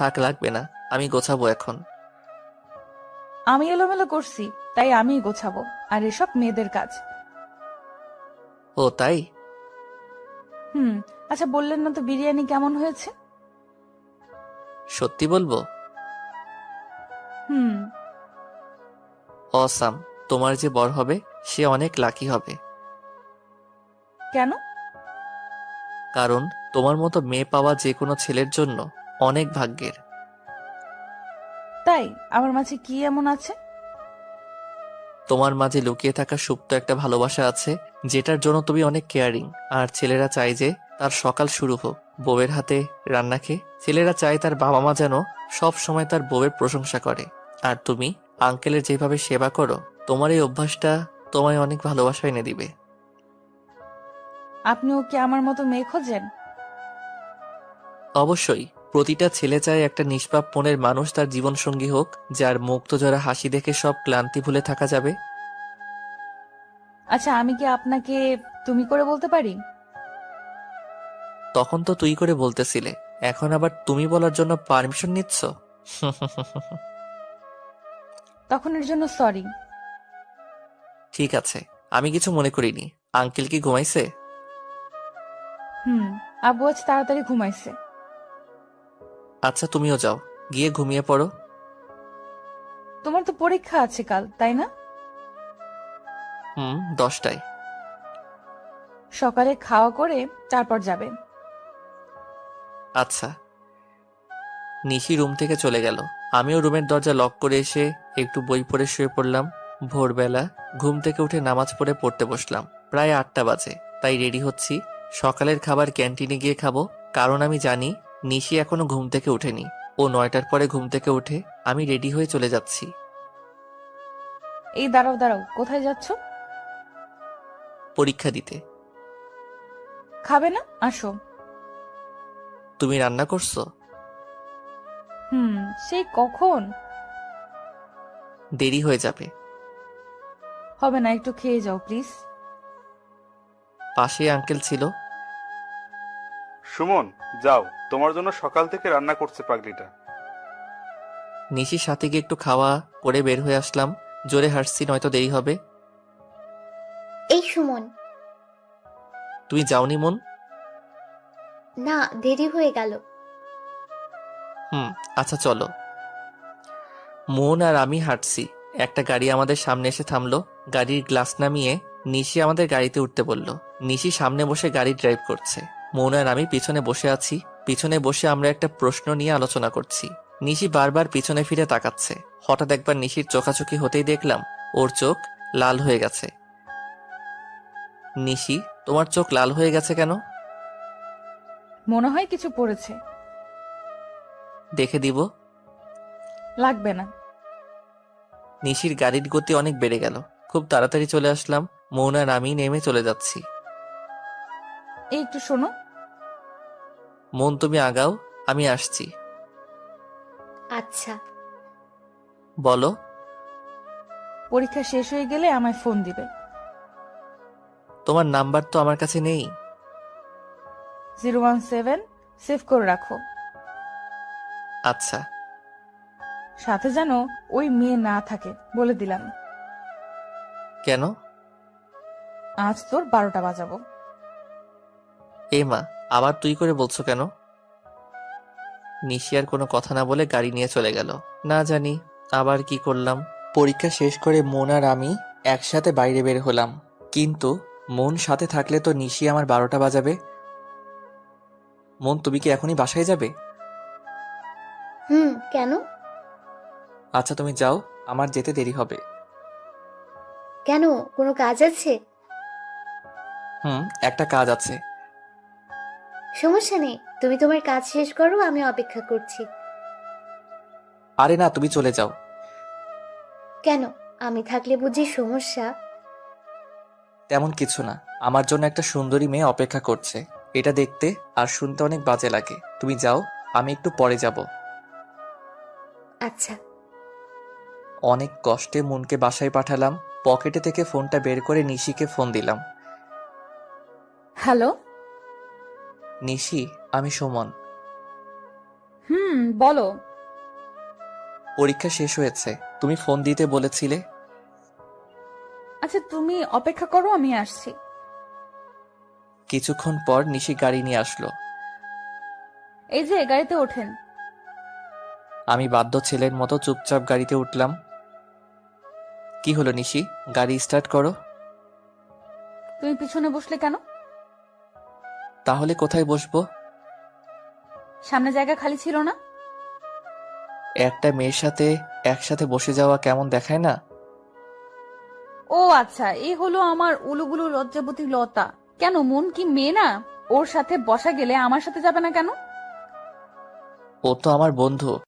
থাক, লাগবে না, আমি গোছাবো এখন। আমি এলোমেলো করছি, তাই আমিই গোছাবো। আর এসব মেয়েদের কাজ। ও তাই? হুম। আচ্ছা, বললেন না তো বিরিয়ানি কেমন হয়েছে? সত্যি বলবো? হুম। অসাম। তোমার যে বর হবে সে অনেক লাকি হবে। কেন? কারণ তোমার মতো মেয়ে পাওয়া যে কোনো ছেলের জন্য অনেক ভাগ্যের। তাই? আমার মাঝে কি এমন আছে? তোমার মাঝে লুকিয়ে থাকা সুপ্ত একটা ভালোবাসা আছে, যেটার জন্য তুমি অনেক কেয়ারিং। আর ছেলেরা চায় যে তার সকাল শুরু হোক বউয়ের হাতে রান্না খেয়ে। ছেলেরা চায় তার বাবা মা যেন সব সময় তার বউয়ের প্রশংসা করে। আর তুমি আঙ্কেলের যেভাবে সেবা করো, তোমার এই অভ্যাসটা তোমায় অনেক ভালোবাসা এনে দিবে। আপনিও কি আমার মতো মেয়ে খোঁজেন? অবশ্যই। প্রতিটা ছেলে চায় একটা নিষ্পাপ মনের মানুষ তার জীবনসঙ্গী হোক, যার মুক্ত জরা হাসি দেখে সব ক্লান্তি ভুলে থাকা যাবে। আচ্ছা, আমি কি আপনাকে তুমি করে বলতে পারি? তখন তো তুই করে বলতেছিলে, এখন আবার তুমি বলার জন্য পারমিশন নিচ্ছ? তখন এর জন্য সরি। ঠিক আছে, আমি কিছু মনে করিনি। আঙ্কেল কি ঘুমাইছে? হুম। আব্বু আজ তাড়াতাড়ি ঘুমাইছে। আচ্ছা, তুমিও যাও, গিয়ে ঘুমিয়ে পড়ো। তোমার তো পরীক্ষা আছে কাল, তাই না? 10টায়। সকালে খাওয়া করে তারপর যাবে। আচ্ছা। নিশি রুম থেকে চলে গেল। আমিও রুমের দরজা লক করে এসে একটু বই পড়ে শুয়ে পড়লাম। ভোরবেলা ঘুম থেকে উঠে নামাজ পড়তে বসলাম। প্রায় 8টা বাজে, তাই রেডি হচ্ছি। সকালের খাবার ক্যান্টিনে গিয়ে খাবো, কারণ আমি জানি নিশি এখনো ঘুম থেকে উঠেনি। ও 9টার পরে ঘুম থেকে উঠে। আমি রেডি হয়ে চলে যাচ্ছি। এই দাঁড়াও দাঁড়াও, কোথায় যাচ্ছ? পরীক্ষা দিতে। খাবে না? আসো। তুমি রান্না করছো? হুম। সেই কখন? দেরি হয়ে যাবে। হবে না, একটু খেয়ে যাও প্লিজ। পাশে আঙ্কেল ছিল। সুমন, যাও, তোমার জন্য সকাল থেকে রান্না করছে পাগলিটা। নিশির সাথে গিয়ে একটু খাওয়া করে বের হয়ে আসলাম। জোরে হাঁটছি, নয়তো দেরি হবে। এই সুমন। তুমি যাওনি মন? না, দেরি হয়ে গেল। আচ্ছা চলো। মন আর আমি হাঁটছি। একটা গাড়ি আমাদের সামনে এসে থামলো। গাড়ির গ্লাস নামিয়ে নিশি আমাদের গাড়িতে উঠতে বলল। নিশি সামনে বসে গাড়ি ড্রাইভ করছে। মন আর আমি পিছনে বসে আছি। পিছনে বসে আমরা একটা প্রশ্ন নিয়ে আলোচনা করছি। নিশি বারবার পিছনে ফিরে তাকাচ্ছে। হঠাৎ একবার নিশির চোখাচোখি হতেই দেখলাম ওর চোখ লাল হয়ে গেছে। নিশি, তোমার চোখ লাল হয়ে গেছে কেন? মনে হয় কিছু পড়েছে। দেখে দিব? লাগবে না। নিশির গাড়ির গতি অনেক বেড়ে গেল। খুব তাড়াতাড়ি চলে আসলাম। মৌন আর আমি নেমে চলে যাচ্ছি। এই একটু শোনো। মন, তুমি আগাও, আমি আসছি। আচ্ছা। বলো। পরীক্ষা শেষ হয়ে গেলে আমায় ফোন দিবে। তোমার নাম্বার তো আমার কাছে নেই। 017 সেভ করে রাখো। আচ্ছা। সাথে যেন ওই মেয়ে না থাকে, বলে দিলাম। কেন? আজ তোর 12টা বাজাবো। এ মা, আবার তুই করে বলছো কেন? নিশি আর কোনো কথা না বলে গাড়ি নিয়ে চলে গেল। না জানি আবার কি করলাম। পরীক্ষা শেষ করে মন আর আমি একসাথে বাইরে বের হলাম। কিন্তু মন সাথে থাকলে তো নিশি আমার 12টা বাজাবে। মন, তুমি কি এখনই বাসায় যাবে? হুম, কেন? আচ্ছা তুমি যাও, আমার যেতে দেরি হবে। কেন, কোনো কাজ আছে? একটা কাজ আছে। সমস্যা নেই, তুমি তোমার কাজ শেষ করো, আমি অপেক্ষা করছি। আরে না, তুমি চলে যাও। কেন? আমি থাকলে বুঝি সমস্যা? তেমন কিছু না, আমার জন্য একটা সুন্দরী মেয়ে অপেক্ষা করছে। এটা দেখতে আর শুনতে অনেক বাজে লাগে। তুমি যাও, আমি একটু পরে যাব। আচ্ছা। অনেক কষ্টে মনকে বাসায় পাঠালাম। পকেটে থেকে ফোনটা বের করে নিশিকে ফোন দিলাম। হ্যালো। নিশি, আমি সুমন। হুম, বলো। পরীক্ষা শেষ হয়েছে, তুমি ফোন দিতে বলেছিলে। আচ্ছা তুমি অপেক্ষা করো, আমি আসছি। কিছুক্ষণ পর নিশি গাড়ি নিয়ে আসলো। এই যে গাড়িতে ওঠেন। আমি বাধ্য ছেলের মতো চুপচাপ গাড়িতে উঠলাম। কি হলো নিশি, গাড়ি স্টার্ট করো। তুমি পিছনে বসলে কেন? তাহলে কোথায় বসবো? সামনে জায়গা খালি ছিল না? একটা মেয়ের সাথে একসাথে বসে যাওয়া কেমন দেখায় না? ও আচ্ছা, এই হলো আমার উলুগুলু লজ্জাবতী লতা। কেন, মন কি মেয়ে না? ওর সাথে বসা গেলে আমার সাথে যাবে না কেন? ও তো আমার বন্ধু।